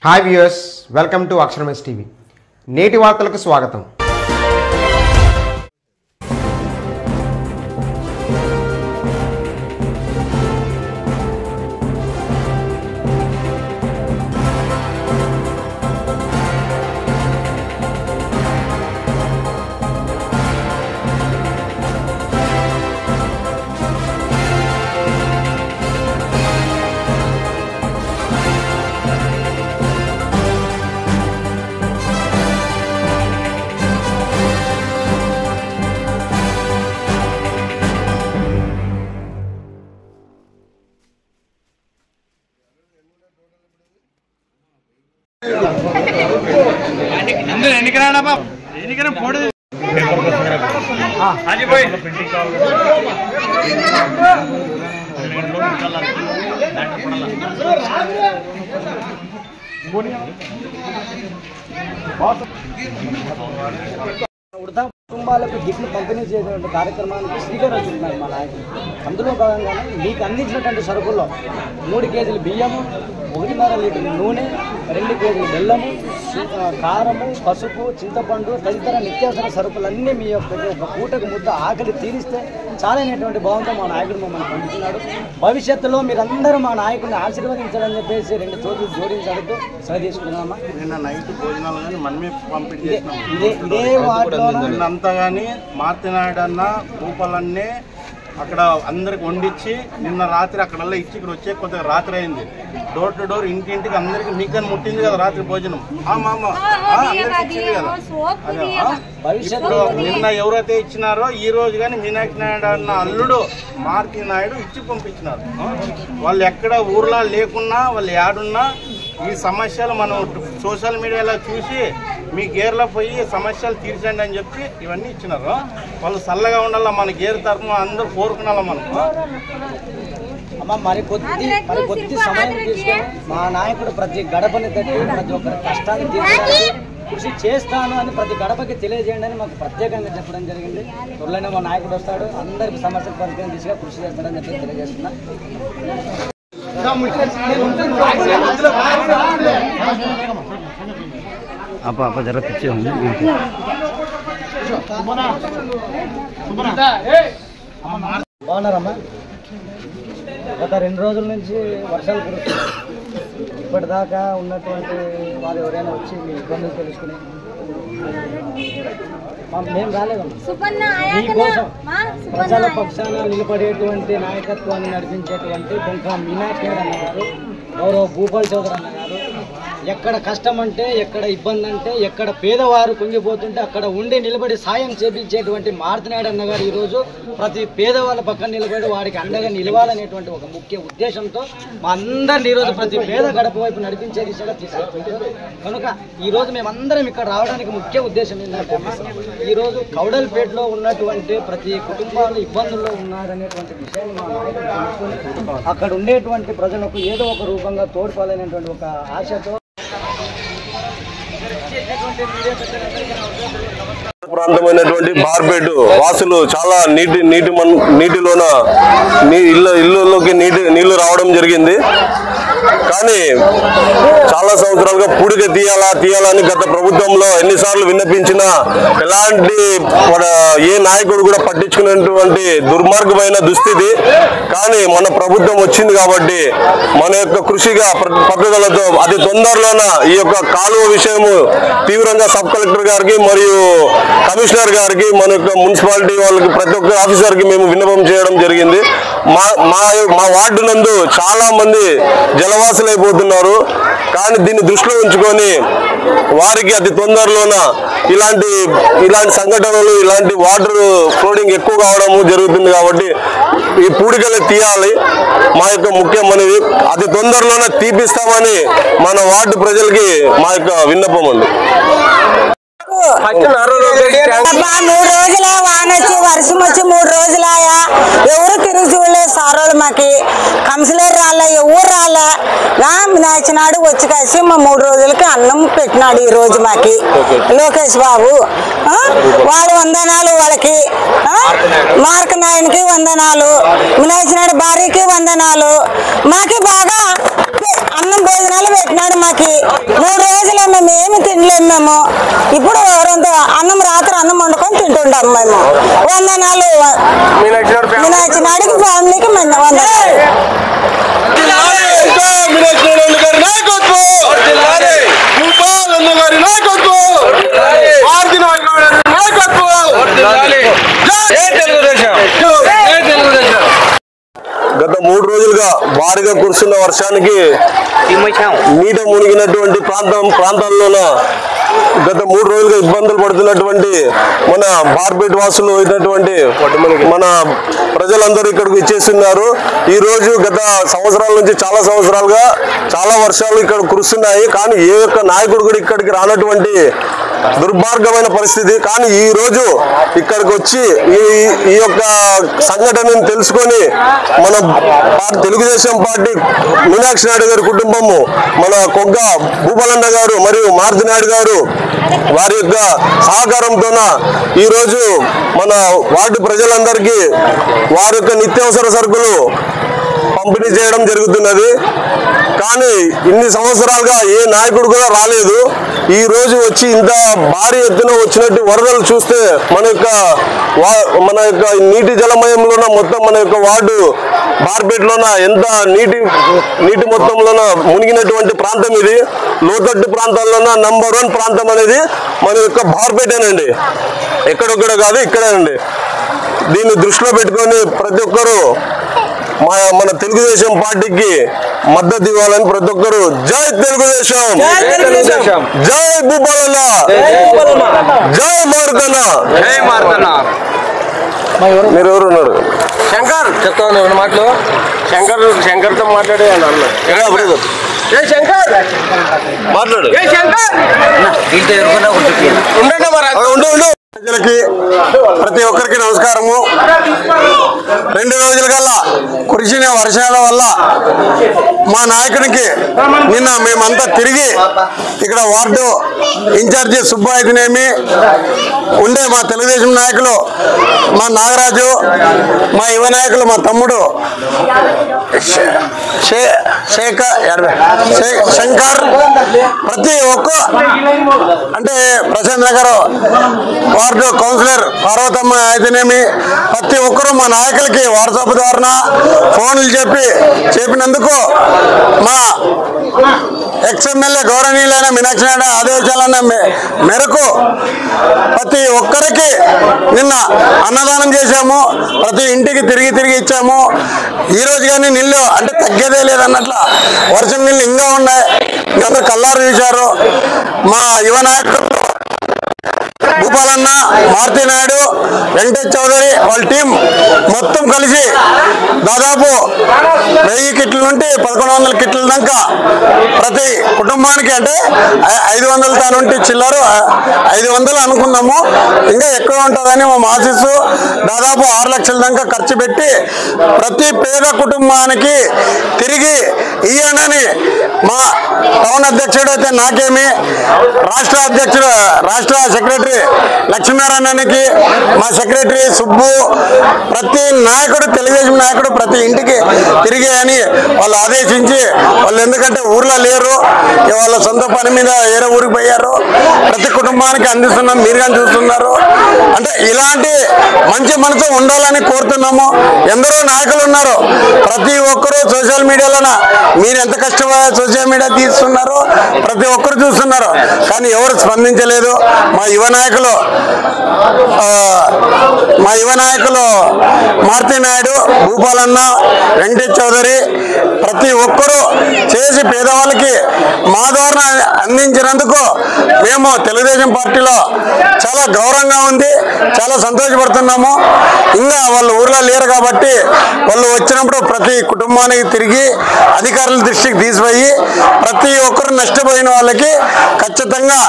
Hi viewers, welcome to అక్షరం yes TV. నేటి వార్తలకు స్వాగతం. కుటుంబాలకు గిఫ్ట్లు పంపిణీ చేసేటువంటి కార్యక్రమానికి శ్రీకారం చుట్టినారు మా నాయకులు. అందులో భాగంగానే మీకు అందించినటువంటి సరుకుల్లో 3 కేజీలు బియ్యము, 1.5 లీటర్ నూనె, 2 కేజీలు బెల్లము, కారము, పసుపు, చింతపండు తదితర నిత్యావసర సరుకులన్నీ మీ యొక్క ఒక పూటకు ముద్ద ఆకలి తీరిస్తే చాలైనటువంటి భావంతో మా నాయకుడు మమ్మల్ని పంపించినాడు. భవిష్యత్తులో మీరందరూ మా నాయకుడిని ఆశీర్వదించాలని చెప్పేసి 2 చేతులు జోడించి అడుగుతూ సెలవు తీసుకున్నామా. నిన్న నైట్ భోజనాలు కానీ మనమే పంపిణీ చేసినాం. ఇదే వాటిలో అంతా కానీ మార్తినాయుడు అన్న భూపాలన్నే అక్కడ అందరికి వండించి నిన్న రాత్రి అక్కడల్లా ఇచ్చి ఇక్కడ వచ్చే కొద్దిగా రాత్రి అయింది. డోర్ టు డోర్ ఇంటింటికి అందరికి మీకు అని ముట్టింది కదా రాత్రి భోజనం. అందరికి ఇచ్చింది కదా. ఇప్పుడు నిన్న ఎవరైతే ఇచ్చినారో ఈ రోజు కానీ మీనాక్షి నాయుడు అన్న అల్లుడు మార్తి నాయుడు ఇచ్చి పంపించినారు. వాళ్ళు ఎక్కడ ఊర్లో లేకున్నా వాళ్ళు ఏడున్నా ఈ సమస్యలు మనం సోషల్ మీడియాలో చూసి మీ గేర్లో పోయి సమస్యలు తీర్చండి అని చెప్పి ఇవన్నీ ఇచ్చినారు. వాళ్ళు చల్లగా ఉండాల, మన గేర్ తరఫున అందరూ కోరుకున్నాం. మనం అమ్మ మరి కొద్ది సమయం తీసుకొని మా నాయకుడు ప్రతి గడపని తట్టి ప్రతి ఒక్కరి కష్టాన్ని తీర్చడానికి కృషి చేస్తాను అని ప్రతి గడపకి తెలియజేయండి అని మాకు ప్రత్యేకంగా చెప్పడం జరిగింది. త్వరలోనే మా నాయకుడు వస్తాడు, అందరికి సమస్యలు పరిష్కారం దిశగా కృషి చేస్తాడని చెప్పి తెలియజేస్తున్నా. జర పిచ్చే ఉంది. బాగున్నారమ్మా? గత 2 రోజుల నుంచి వర్షాలు కురుస్తున్నాయి. ఇప్పటిదాకా ఉన్నటువంటి వారు ఎవరైనా వచ్చి మీ ఇబ్బందులు తెలుసుకుని మేము రాలేదమ్మా. మీకోసం ప్రజల పక్షాన నిలబడేటువంటి నాయకత్వాన్ని నడిపించేటువంటి బొంక మీనాక్షి అన్న గారు, గౌరవ భూపాల్ చౌదరి అన్న గారు, ఎక్కడ కష్టం అంటే, ఎక్కడ ఇబ్బంది అంటే, ఎక్కడ పేదవారు కుంగిపోతుంటే అక్కడ ఉండి నిలబడి సాయం చేపించేటువంటి మార్తినాయుడు అన్న గారు ఈరోజు ప్రతి పేదవాళ్ళ పక్కన నిలబడి వాడికి అండగా నిలవాలనేటువంటి ఒక ముఖ్య ఉద్దేశంతో మా అందరిని ఈరోజు ప్రతి పేద గడప వైపు నడిపించే దిశగా తీసుకెళ్తున్నారు. కనుక ఈరోజు మేమందరం ఇక్కడ రావడానికి ముఖ్య ఉద్దేశం ఏంటంటే, ఈరోజు కౌడల్పేటలో ఉన్నటువంటి ప్రతి కుటుంబాలు ఇబ్బందుల్లో ఉన్నారనేటువంటి విషయాన్ని మా నాయకులు తెలుసుకొని అక్కడ ఉండేటువంటి ప్రజలకు ఏదో ఒక రూపంగా తోడ్పాలనేటువంటి ఒక ఆశతో ప్రాంతమైనటువంటి బార్పేట వాసులు చాలా నీటిలోన ఇళ్ళలోకి నీళ్లు రావడం జరిగింది. కానీ చాలా సంవత్సరాలుగా పూడిక తీయాలని గత ప్రభుత్వంలో ఎన్నిసార్లు విన్నపించినా ఎలాంటి ఏ నాయకుడు కూడా పట్టించుకునేటువంటి దుర్మార్గమైన దుస్థితి. కానీ మన ప్రభుత్వం వచ్చింది కాబట్టి మన యొక్క కృషిగా పట్టుదలతో అతి తొందరలోన ఈ యొక్క కాలువ విషయము తీవ్రంగా సబ్ కలెక్టర్ గారికి మరియు కమిషనర్ గారికి, మన యొక్క మున్సిపాలిటీ వాళ్ళకి, ప్రతి ఒక్క ఆఫీసర్కి మేము విన్నపం చేయడం జరిగింది. మా వార్డు నందు చాలా మంది జలవాసులు అయిపోతున్నారు. కానీ దీన్ని దృష్టిలో ఉంచుకొని వారికి అతి తొందరలోన ఇలాంటి సంఘటనలు, ఇలాంటి వాటర్ ఫ్లోడింగ్ ఎక్కువ కావడము జరుగుతుంది. కాబట్టి ఈ పూడికలు తీయాలి మా యొక్క ముఖ్య మనవి. అతి తొందరలోనే తీపిస్తామని మన వార్డు ప్రజలకి మా యొక్క విన్నపం ఉంది. 3 రోజుల వాన వచ్చి వర్షం వచ్చి 3 రోజులాయా ఎవరు తిరిగి చూడలేదు సార్. వాళ్ళు మాకి కౌన్సిలర్ రాలే, ఎవరు రాలే. వినాయకుడు వచ్చి కలిసి మా 3 రోజులకి అన్నం పెట్టినాడు ఈ రోజు మాకి లోకేష్ బాబు. వాళ్ళ వందనాలు వాళ్ళకి, మార్క్ నాయనకి వందనాలు, వినాయకుడు భార్యకి వందనాలు. మాకి బాగా అన్నం భోజనాలు పెట్టినాడు. మాకి మేము. ఇప్పుడు అన్నం రాత్రి అన్నం వండుకొని తింటుంటాం మేము. వందనాలు మీనాక్షి నాయుడికి ఫ్యామిలీకి వందనాలు. గత 3 రోజులుగా భారీగా కురుస్తున్న వర్షానికి నీట మునిగినటువంటి ప్రాంతాల్లోన గత 3 రోజులుగా ఇబ్బందులు పడుతున్నటువంటి మన బార్పేట వాసులు అయినటువంటి మన ప్రజలందరూ ఇక్కడికి ఇచ్చేస్తున్నారు. ఈ రోజు గత సంవత్సరాల నుంచి చాలా సంవత్సరాలుగా చాలా వర్షాలు ఇక్కడ కురుస్తున్నాయి. కానీ ఏ ఒక్క నాయకుడు కూడా ఇక్కడికి రానటువంటి దుర్మార్గమైన పరిస్థితి. కానీ ఈ రోజు ఇక్కడికి వచ్చి ఈ యొక్క సంఘటనను తెలుసుకొని మన తెలుగుదేశం పార్టీ మీనాక్షి నాయుడు గారి కుటుంబము, మన కొగ్గ భూపాలన్న గారు మరియు మారుతి నాయుడు గారు వారి యొక్క సహకారంతోన ఈరోజు మన వార్డు ప్రజలందరికీ వారి యొక్క నిత్యావసర సరుకులు పంపిణీ చేయడం జరుగుతున్నది. కానీ ఇన్ని సంవత్సరాలుగా ఏ నాయకుడు కూడా రాలేదు. ఈ రోజు వచ్చి ఇంత భారీ ఎత్తున వచ్చినట్టు వరదలు చూస్తే మన యొక్క నీటి జలమయంలోన మొత్తం మన యొక్క వార్డు బార్పేటలోన ఎంత నీటి మొత్తంలోన మునిగినటువంటి ప్రాంతం ఇది. లోతట్టు ప్రాంతాల్లోన నంబర్ 1 ప్రాంతం అనేది మన యొక్క బార్పేటేనండి. ఎక్కడొక్కడ కాదు, ఇక్కడేనండి. దీన్ని దృష్టిలో పెట్టుకొని ప్రతి ఒక్కరూ మన తెలుగుదేశం పార్టీకి మద్దతు ఇవ్వాలని ప్రతి ఒక్కరు జై తెలుగుదేశం, జై భూపాలన్న, జై మారుతన్న. మీరు ఎవరు ఉన్నారు? శంకర్ చెప్తా ఉన్నారు మాటలు. శంకర్తో మాట్లాడే శంకర్ మాట్లాడు. ప్రజలకి ప్రతి ఒక్కరికి నమస్కారము. 2 రోజుల కల్లా కురిసిన వర్షాల వల్ల మా నాయకునికి నిన్న మేమంతా తిరిగి ఇక్కడ వార్డు ఇన్ఛార్జి సుబ్బు అయితేనేమి ఉండే మా తెలుగుదేశం నాయకులు మా నాగరాజు, మా యువ నాయకులు మా తమ్ముడు శంకర్, ప్రతి ఒక్క అంటే ప్రశాంత్ నగర్ వార్డు కౌన్సిలర్ పార్వతమ్మ అయితేనేమి ప్రతి ఒక్కరూ మా నాయకులకి వాట్సాప్ ద్వారా ఫోన్లు చెప్పినందుకు మా ఎక్స్ఎమ్మెల్యే గౌరవనీయులైన మీనాక్షి నాయుడు ఆదేశాలన్న మేరకు ప్రతి ఒక్కరికి నిన్న అన్నదానం చేశాము. ప్రతి ఇంటికి తిరిగి ఇచ్చాము. ఈ రోజు కానీ నీళ్ళు అంటే తగ్గేదే లేదన్నట్ల వర్షం నీళ్ళు ఇంకా ఉన్నాయి. ఇంకా కల్లారు చూశారు. మా యువ నాయకులు భూపాలన్న, మారుతి నాయుడు, వెంకటేష్ చౌదరి వాళ్ళ టీం మొత్తం కలిసి దాదాపు 1000 కిట్ల నుండి 1100 కిట్ల దాకా ప్రతి కుటుంబానికి అంటే 500 తానుంటి చిల్లరు 500 అనుకున్నాము. ఇంకా ఎక్కువ ఉంటుందని మా ఆశీస్సు. దాదాపు 6 లక్షల దాకా ఖర్చు పెట్టి ప్రతి పేద కుటుంబానికి తిరిగి ఇయ్యనని మా టౌన్ అధ్యక్షుడు అయితే నాకేమి, రాష్ట్ర సెక్రటరీ లక్ష్మీనారాయణకి, మా సెక్రటరీ సుబ్బు, ప్రతి నాయకుడు తెలుగుదేశం నాయకుడు ప్రతి ఇంటికి తిరిగి అని వాళ్ళు ఆదేశించి వాళ్ళు ఎందుకంటే ఊర్లో లేరు, వాళ్ళ సొంత పని మీద వేరే ఊరికి పోయారు. ప్రతి కుటుంబానికి అందిస్తున్నాం. మీరు కానీ చూస్తున్నారు. అంటే ఇలాంటి మంచి మనసు ఉండాలని కోరుతున్నాము. ఎందరో నాయకులు ఉన్నారు. ప్రతి ఒక్కరూ సోషల్ మీడియాలోన మీరు ఎంత కష్టపడి సోషల్ మీడియా తీస్తున్నారు ప్రతి ఒక్కరు చూస్తున్నారు. కానీ ఎవరు స్పందించలేదు. మా యువ నాయకులు మారుతి నాయుడు, భూపాలన్న, వెంకటేష్ చౌదరి ప్రతి ఒక్కరూ చేసి పేదవాళ్ళకి మా ద్వారా అందించినందుకు మేము తెలుగుదేశం పార్టీలో చాలా గౌరవంగా ఉంది. చాలా సంతోషపడుతున్నాము. ఇంకా వాళ్ళు ఊర్లో లేరు కాబట్టి వాళ్ళు వచ్చినప్పుడు ప్రతి కుటుంబానికి తిరిగి అధికారుల దృష్టికి తీసుకుపోయి ప్రతి ఒక్కరు నష్టపోయిన వాళ్ళకి ఖచ్చితంగా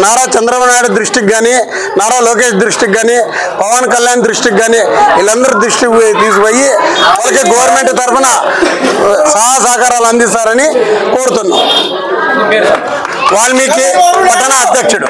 నారా చంద్రబాబు నాయుడు దృష్టికి కానీ, నారా లోకేష్ దృష్టికి కానీ, పవన్ కళ్యాణ్ దృష్టికి కానీ వీళ్ళందరూ దృష్టికి తీసుకుపోయి వాళ్ళకి గవర్నమెంట్ తరఫున సహకారాలు అందిస్తారని కోరుతున్నాం. వాల్మీకి పట్టణ అధ్యక్షుడు.